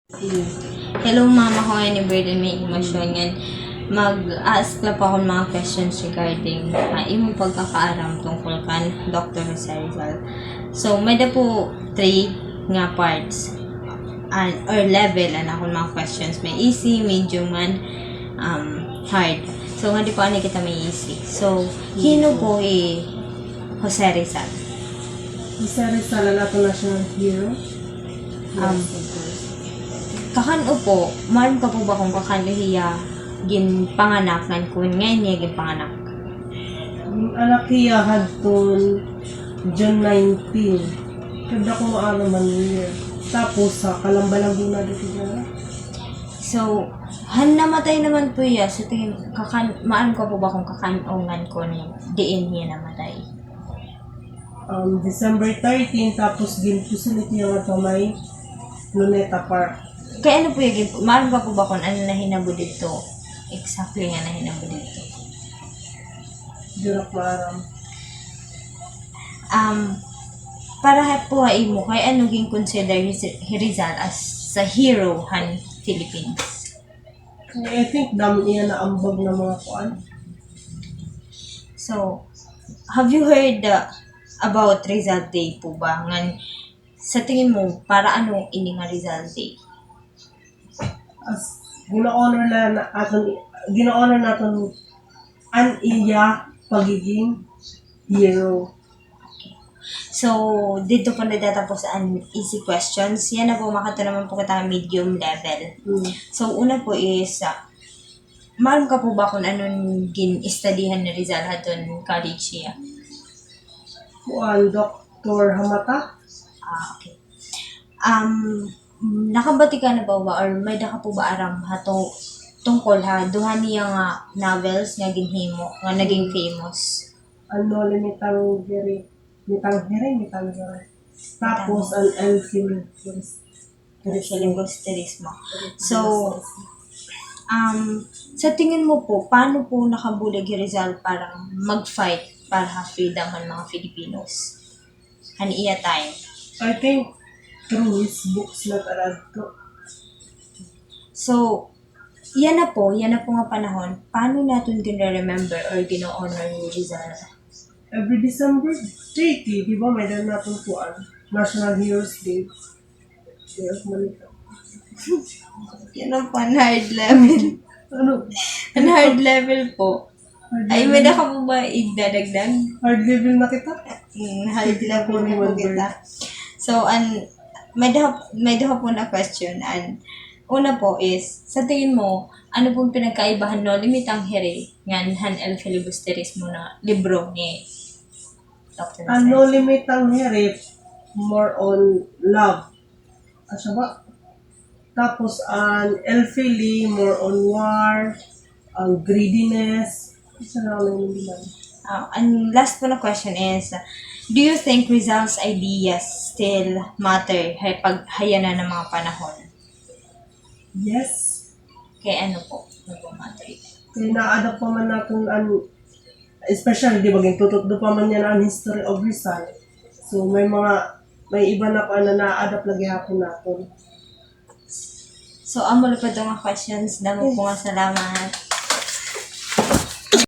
Hello mama ko ni Burden may emosyon yan. Mag-ask lang po ako ng mga questions regarding imong pagkakaaram tungkol kan Dr. Jose Rizal. So, may da po 3 nga parts or level akong mga questions. May easy, medium, and hard. So, hindi po ano kita may easy. So, hino po Jose Rizal? Jose Rizal, nato national hero. Kakano po, maram ka po ba kung kakano hiya ginpanganak nan kun ngayon niya ginpanganak? Yung anak hiya hadton June 19. Kada ko ano man year. Tapos sa Kalambalaguna dito na. So, namatay naman po iya. So, tingin, maram ka po ba kung kakanongan ko ni diin niya namatay? December 13, tapos ginpusulit niya nga ito may Luneta Park. Kaya ano po yung, maram ka po ba kung ano na hinabo dito? Exactly nga na hinabo dito. Durak maaram. Para po mo, kaya ano ging consider Rizal as sa hero han Philippines? I think dami niya na ambag na mga kuan. So, have you heard about Rizal Day po ba? Ngan, sa tingin mo, para ano ini nga Rizal Day? As gina-honor natin an iya pagiging hero. So, dito po natatapos ang easy questions. Yan na po, makata naman po kita medium level. So, una po is, maram ka po ba kung anong gin-studyhan ni Rizal haton college siya? Kuan, Dr. Hamata? Okay. Nakabati ka na ba or may daka po ba aram hato tungkol duha niya nga novels nga ginhimo nga naging famous? Ano, limitang hiri. Tapos, an Elfin. Filibusterismo. So, sa tingin mo po, paano po nakabulag si Rizal parang mag-fight para freedom ng mga Filipinos? Iya time. I think through his books na to. So, yan na po nga panahon, paano natin gina-remember or gina-honor ni Rizal? Every December 30, di ba may daan natin kuan? National Heroes Day. Day of Manila. Yan ang hard level. Ano? Ang hard level po. Ay, may na ka po ba idadagdag? Hard level na kita? Hard level na po kita. So, may daha po na question. Una po is, sa tingin mo, ano pong pinagkaibahan no, limitang hiri ngan han el filibusterismo na libro ni Dr. Ano limitang hirip? More on love. Asa ba? Tapos ang Elfili, more on war, ang greediness. Isa na lang yung bilang. And last po na question is, do you think Rizal's ideas still matter pag hayana ng mga panahon? Yes. Kaya ano po? Ano po matter? Kaya na-adapt pa man natin especially, di ba, tutok pa man yan ang history of Rizal. So, may iba na pa na na-adapt lagi hapon natin. So, amo pa mga questions. Damo po nga salamat.